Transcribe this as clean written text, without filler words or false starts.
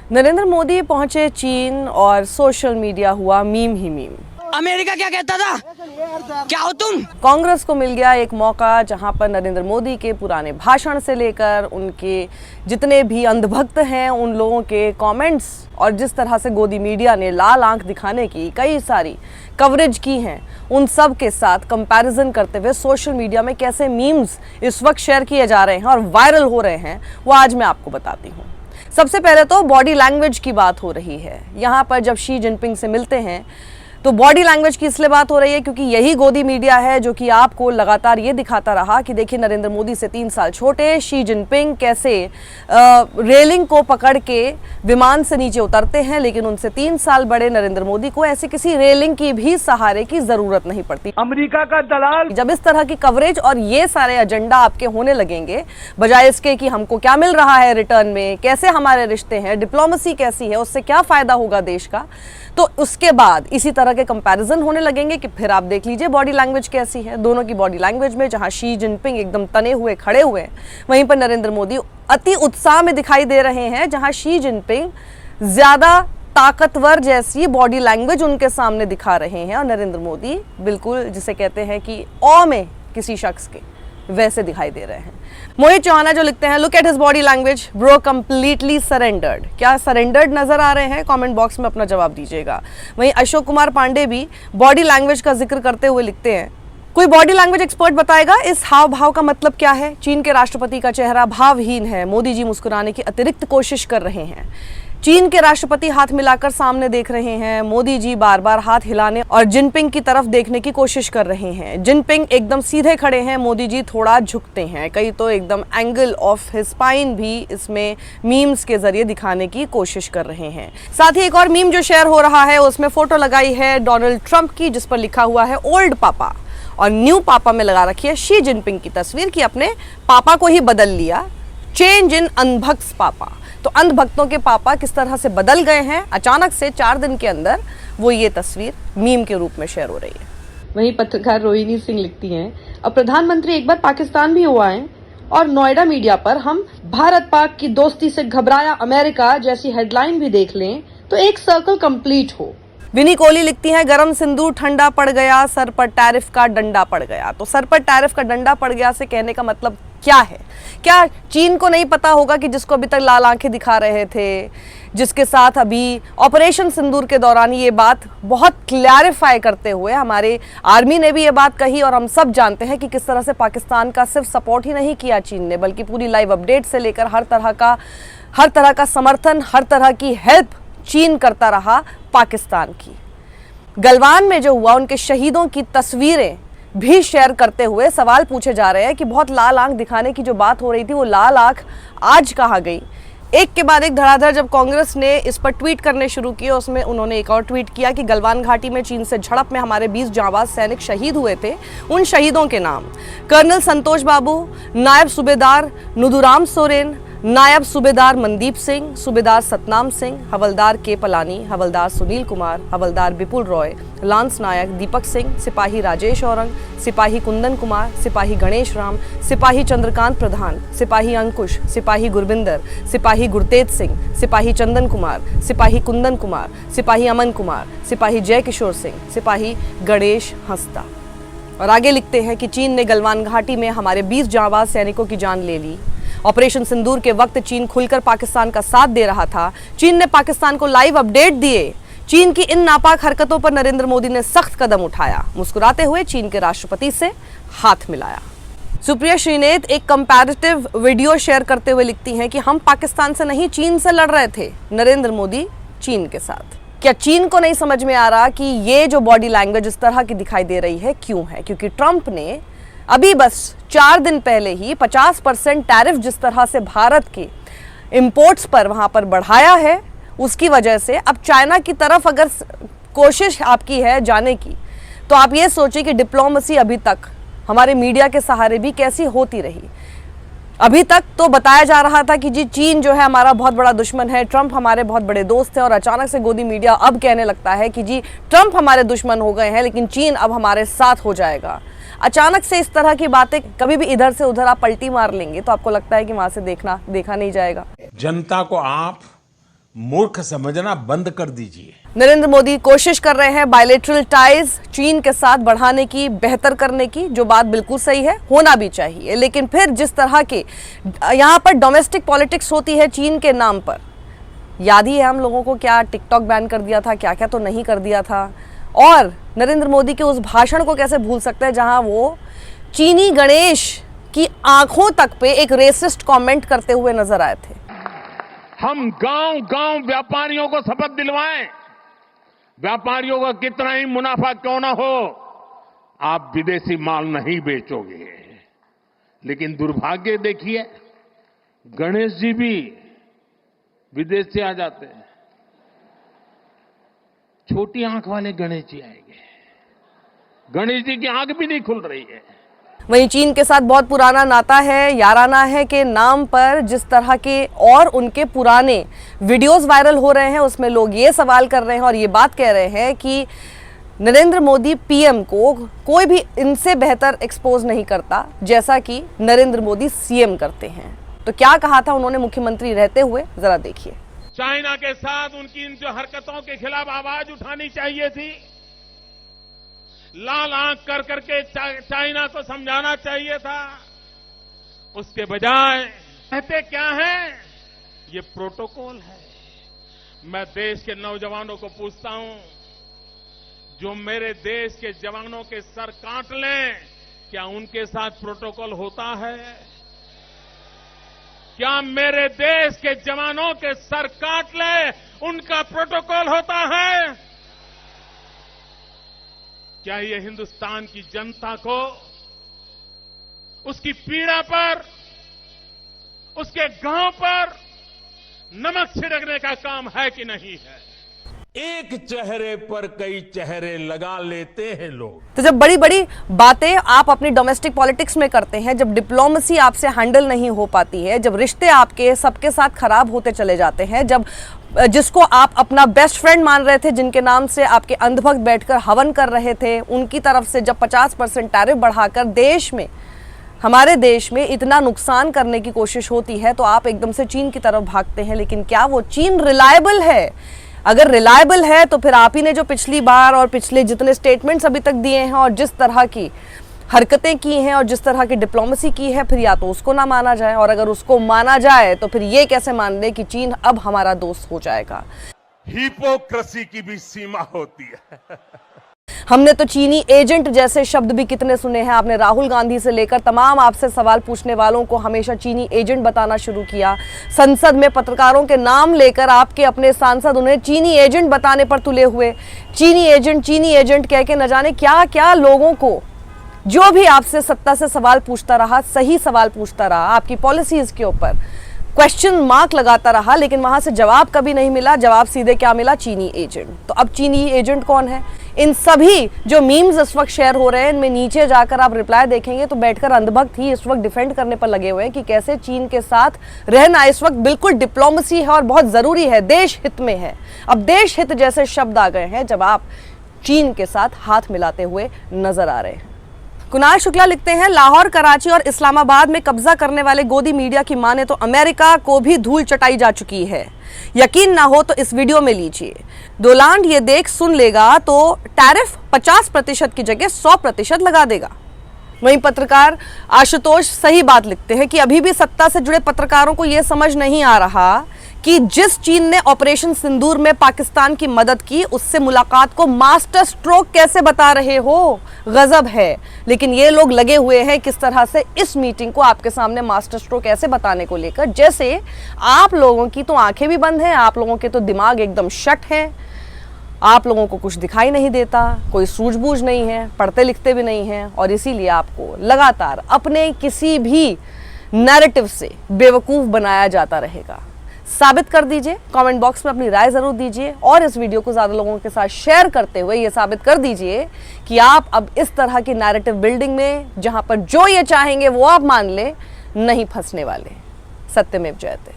नरेंद्र मोदी पहुंचे चीन और सोशल मीडिया हुआ मीम ही मीम। अमेरिका क्या कहता था, क्या हो तुम? कांग्रेस को मिल गया एक मौका जहां पर नरेंद्र मोदी के पुराने भाषण से लेकर उनके जितने भी अंधभक्त हैं उन लोगों के कमेंट्स और जिस तरह से गोदी मीडिया ने लाल आंख दिखाने की कई सारी कवरेज की हैं, उन सब के साथ कंपैरिजन करते हुए सोशल मीडिया में कैसे मीम्स इस वक्त शेयर किए जा रहे हैं और वायरल हो रहे हैं, वो आज मैं आपको बताती हूँ। सबसे पहले तो बॉडी लैंग्वेज की बात हो रही है। यहाँ पर जब शी जिनपिंग से मिलते हैं तो बॉडी लैंग्वेज की इसलिए बात हो रही है क्योंकि यही गोदी मीडिया है जो कि आपको लगातार ये दिखाता रहा कि देखिए नरेंद्र मोदी से 3 साल छोटे शी जिनपिंग कैसे रेलिंग को पकड़ के विमान से नीचे उतरते हैं, लेकिन उनसे 3 साल बड़े नरेंद्र मोदी को ऐसी किसी रेलिंग की भी सहारे की जरूरत नहीं पड़ती। अमेरिका का दलाल। जब इस तरह की कवरेज और ये सारे एजेंडा आपके होने लगेंगे, बजाय इसके कि हमको क्या मिल रहा है रिटर्न में, कैसे हमारे रिश्ते हैं, डिप्लोमेसी कैसी है, उससे क्या फायदा होगा देश का, तो उसके बाद इसी तरह के कंपैरिजन होने लगेंगे कि फिर आप देख लीजिए बॉडी लैंग्वेज कैसी है। दोनों की बॉडी लैंग्वेज में जहां शी जिनपिंग एकदम तने हुए खड़े हुए हैं, वहीं पर नरेंद्र मोदी अति उत्साह में दिखाई दे रहे हैं। जहां शी जिनपिंग ज्यादा ताकतवर जैसी बॉडी लैंग्वेज उनके सामने दिखा रहे हैं और नरेंद्र मोदी बिल्कुल जिसे कहते हैं कि औ में किसी शख्स के वैसे दिखाई दे रहे हैं। मोहित चौहान जो लिखते हैं, look at his body language bro, completely surrendered. क्या सरेंडर्ड नजर आ रहे हैं? कमेंट बॉक्स में अपना जवाब दीजिएगा। वहीं अशोक कुमार पांडे भी बॉडी लैंग्वेज का जिक्र करते हुए लिखते हैं, कोई बॉडी लैंग्वेज एक्सपर्ट बताएगा इस हाव भाव का मतलब क्या है? चीन के राष्ट्रपति का चेहरा भावहीन है, मोदी जी मुस्कुराने की अतिरिक्त कोशिश कर रहे हैं। चीन के राष्ट्रपति हाथ मिलाकर सामने देख रहे हैं, मोदी जी बार बार हाथ हिलाने और जिनपिंग की तरफ देखने की कोशिश कर रहे हैं। जिनपिंग एकदम सीधे खड़े हैं, मोदी जी थोड़ा झुकते हैं। कई तो एकदम एंगल ऑफ हिज स्पाइन भी इसमें मीम्स के जरिए दिखाने की कोशिश कर रहे हैं। साथ ही एक और मीम जो शेयर हो रहा है उसमें फोटो लगाई है डोनाल्ड ट्रंप की, जिस पर लिखा हुआ है ओल्ड पापा, और न्यू पापा में लगा रखी है शी जिनपिंग की तस्वीर कि अपने पापा को ही बदल लिया, चेंज इन अनभक्स पापा। तो अंधभक्तों के पापा किस तरह से बदल गए हैं अचानक से 4 दिन के अंदर, वो ये तस्वीर मीम के रूप में शेयर हो रही है। वहीं पत्रकार रोहिणी सिंह लिखती हैं, अब प्रधानमंत्री एक बार पाकिस्तान भी हो आए और नोएडा मीडिया पर हम भारत पाक की दोस्ती से घबराया अमेरिका जैसी हेडलाइन भी देख लें तो एक सर्कल कंप्लीट हो। विनी कोहली लिखती हैं, गरम सिंदूर ठंडा पड़ गया, सर पर टैरिफ का डंडा पड़ गया। तो सर पर टैरिफ का डंडा पड़ गया से कहने का मतलब क्या है? क्या चीन को नहीं पता होगा कि जिसको अभी तक लाल आंखें दिखा रहे थे, जिसके साथ अभी ऑपरेशन सिंदूर के दौरान ये बात बहुत क्लैरिफाई करते हुए हमारे आर्मी ने भी ये बात कही और हम सब जानते हैं कि किस तरह से पाकिस्तान का सिर्फ सपोर्ट ही नहीं किया चीन ने, बल्कि पूरी लाइव अपडेट से लेकर हर तरह का समर्थन, हर तरह की हेल्प चीन करता रहा पाकिस्तान की। गलवान में जो हुआ, उनके शहीदों की तस्वीरें भी शेयर करते हुए सवाल पूछे जा रहे हैं कि बहुत लाल आंख दिखाने की जो बात हो रही थी, वो लाल आंख आज कहाँ गई? एक के बाद एक धड़ाधड़ जब कांग्रेस ने इस पर ट्वीट करने शुरू किए, उसमें उन्होंने एक और ट्वीट किया कि गलवान घाटी में चीन से झड़प में हमारे 20 जांबाज सैनिक शहीद हुए थे। उन शहीदों के नाम कर्नल संतोष बाबू, नायब सूबेदार नुदुराम सोरेन, नायब सूबेदार मनदीप सिंह, सूबेदार सतनाम सिंह, हवलदार के पलानी, हवलदार सुनील कुमार, हवलदार विपुल रॉय, लांस नायक दीपक सिंह, सिपाही राजेश औरंग, सिपाही कुंदन कुमार, सिपाही गणेश राम, सिपाही चंद्रकांत प्रधान, सिपाही अंकुश, सिपाही गुरबिंदर, सिपाही गुरतेज सिंह, सिपाही चंदन कुमार, सिपाही कुंदन कुमार, सिपाही अमन कुमार, सिपाही जय किशोर सिंह, सिपाही गणेश हंसदा। और आगे लिखते हैं कि चीन ने गलवान घाटी में हमारे 20 जांबाज सैनिकों की जान ले ली। ऑपरेशन सिंदूर के वक्त चीन खुलकर पाकिस्तान का साथ दे रहा था। चीन ने पाकिस्तान को लाइव अपडेट दिए। चीन की इन नापाक हरकतों पर नरेंद्र मोदी ने सख्त कदम उठाया। मुस्कुराते हुए चीन के राष्ट्रपति से हाथ मिलाया। सुप्रिया श्रीनेत एक कंपैरेटिव वीडियो शेयर करते हुए लिखती हैं कि हम पाकिस्तान से नहीं चीन से लड़ रहे थे, नरेंद्र मोदी चीन के साथ। क्या चीन को नहीं समझ में आ रहा कि ये जो बॉडी लैंग्वेज इस तरह की दिखाई दे रही है क्यों है? क्योंकि ट्रंप ने अभी बस 4 दिन पहले ही 50% टैरिफ जिस तरह से भारत के इंपोर्ट्स पर वहां पर बढ़ाया है, उसकी वजह से अब चाइना की तरफ अगर कोशिश आपकी है जाने की, तो आप ये सोचिए कि डिप्लोमेसी अभी तक हमारे मीडिया के सहारे भी कैसी होती रही। अभी तक तो बताया जा रहा था कि जी चीन जो है हमारा बहुत बड़ा दुश्मन है, ट्रंप हमारे बहुत बड़े दोस्त हैं, और अचानक से गोदी मीडिया अब कहने लगता है कि जी ट्रंप हमारे दुश्मन हो गए हैं लेकिन चीन अब हमारे साथ हो जाएगा। अचानक से इस तरह की बातें कभी भी इधर से उधर आप पलटी मार लेंगे तो आपको लगता है कि वहां से देखा नहीं जाएगा। जनता को आप मूर्ख समझना बंद कर दीजिए। नरेंद्र मोदी कोशिश कर रहे हैं बायलैटरल टाइज चीन के साथ बढ़ाने की, बेहतर करने की, जो बात बिल्कुल सही है, होना भी चाहिए। लेकिन फिर जिस तरह के यहाँ पर डोमेस्टिक पॉलिटिक्स होती है चीन के नाम पर, याद ही है हम लोगों को क्या टिकटॉक बैन कर दिया था, क्या क्या तो नहीं कर दिया था। और नरेंद्र मोदी के उस भाषण को कैसे भूल सकते हैं जहां वो चीनी गणेश की आंखों तक पे एक रेसिस्ट कमेंट करते हुए नजर आए थे। हम गांव-गांव व्यापारियों को शपथ दिलवाएं, व्यापारियों का कितना ही मुनाफा क्यों ना हो, आप विदेशी माल नहीं बेचोगे। लेकिन दुर्भाग्य देखिए, गणेश जी भी विदेश से आ जाते हैं। छोटी आंख वाले गणेश जी आएंगे, गणेश जी की आंख भी नहीं खुल रही है। वहीं चीन के साथ बहुत पुराना नाता है, याराना है के नाम पर जिस तरह के और उनके पुराने वीडियोस वायरल हो रहे हैं, उसमें लोग ये सवाल कर रहे हैं और ये बात कह रहे हैं कि नरेंद्र मोदी पीएम को कोई भी इनसे बेहतर एक्सपोज नहीं करता जैसा कि नरेंद्र मोदी सीएम करते हैं। तो क्या कहा था उन्होंने मुख्यमंत्री रहते हुए, जरा देखिए। चाइना के साथ उनकी इन जो हरकतों के खिलाफ आवाज उठानी चाहिए थी, लाल आंख कर करके चाइना को समझाना चाहिए था। उसके बजाय कहते क्या है, ये प्रोटोकॉल है। मैं देश के नौजवानों को पूछता हूं, जो मेरे देश के जवानों के सर काट लें, क्या उनके साथ प्रोटोकॉल होता है? क्या मेरे देश के जवानों के सर काट ले, उनका प्रोटोकॉल होता है? क्या ये हिंदुस्तान की जनता को उसकी पीड़ा पर, उसके गांव पर नमक छिड़कने का काम है कि नहीं है? एक चेहरे पर कई चेहरे लगा लेते हैं लोग। तो जब बड़ी बड़ी बातें आप अपनी डोमेस्टिक पॉलिटिक्स में करते हैं, जब डिप्लोमेसी आपसे हैंडल नहीं हो पाती है, जब रिश्ते आपके सबके साथ खराब होते चले जाते हैं, जब जिसको आप अपना बेस्ट फ्रेंड मान रहे थे, जिनके नाम से आपके अंधभक्त बैठकर हवन कर रहे थे, उनकी तरफ से जब 50% टैरिफ बढ़ाकर देश में, हमारे देश में इतना नुकसान करने की कोशिश होती है, तो आप एकदम से चीन की तरफ भागते हैं। लेकिन क्या वो चीन रिलायबल है? अगर रिलायबल है तो फिर आप ही ने जो पिछली बार और पिछले जितने स्टेटमेंट्स अभी तक दिए हैं और जिस तरह की हरकतें की हैं और जिस तरह की डिप्लोमेसी की है, फिर या तो उसको ना माना जाए, और अगर उसको माना जाए तो फिर ये कैसे मान ले कि चीन अब हमारा दोस्त हो जाएगा। हिपोक्रेसी की भी सीमा होती है। हमने तो चीनी एजेंट जैसे शब्द भी कितने सुने हैं। आपने राहुल गांधी से लेकर तमाम आपसे सवाल पूछने वालों को हमेशा चीनी एजेंट बताना शुरू किया। संसद में पत्रकारों के नाम लेकर आपके अपने सांसद उन्हें चीनी एजेंट बताने पर तुले हुए। चीनी एजेंट कह के न जाने क्या क्या लोगों को, जो भी आपसे सत्ता से सवाल पूछता रहा, सही सवाल पूछता रहा, आपकी पॉलिसीज के ऊपर क्वेश्चन मार्क लगाता रहा, लेकिन वहां से जवाब कभी नहीं मिला। जवाब सीधे क्या मिला? चीनी एजेंट। तो अब चीनी एजेंट कौन है? इन सभी जो मीम्स इस वक्त शेयर हो रहे हैं, इनमें नीचे जाकर आप रिप्लाई देखेंगे तो बैठकर अंधभक्त ही इस वक्त डिफेंड करने पर लगे हुए हैं कि कैसे चीन के साथ रहना इस वक्त बिल्कुल डिप्लोमेसी है और बहुत जरूरी है, देश हित में है। अब देश हित जैसे शब्द आ गए हैं जब आप चीन के साथ हाथ मिलाते हुए नजर आ रहे हैं। कुणाल शुक्ला लिखते हैं, लाहौर, कराची और इस्लामाबाद में कब्जा करने वाले गोदी मीडिया की माने तो अमेरिका को भी धूल चटाई जा चुकी है। यकीन ना हो तो इस वीडियो में लीजिए। डोलांड ये देख सुन लेगा तो टैरिफ 50% की जगह 100% लगा देगा। वहीं पत्रकार आशुतोष सही बात लिखते हैं कि अभी भी सत्ता से जुड़े पत्रकारों को यह समझ नहीं आ रहा कि जिस चीन ने ऑपरेशन सिंदूर में पाकिस्तान की मदद की, उससे मुलाकात को मास्टर स्ट्रोक कैसे बता रहे हो? गजब है। लेकिन ये लोग लगे हुए हैं किस तरह से इस मीटिंग को आपके सामने मास्टर स्ट्रोक ऐसे बताने को लेकर, जैसे आप लोगों की तो आंखें भी बंद हैं, आप लोगों के तो दिमाग एकदम शट हैं, आप लोगों को कुछ दिखाई नहीं देता, कोई सूझबूझ नहीं है, पढ़ते लिखते भी नहीं हैं, और इसीलिए आपको लगातार अपने किसी भी नैरेटिव से बेवकूफ बनाया जाता रहेगा। साबित कर दीजिए, कमेंट बॉक्स में अपनी राय जरूर दीजिए, और इस वीडियो को ज्यादा लोगों के साथ शेयर करते हुए ये साबित कर दीजिए कि आप अब इस तरह की नैरेटिव बिल्डिंग में, जहां पर जो ये चाहेंगे वो आप मान ले, नहीं फंसने वाले। सत्यमेव जयते।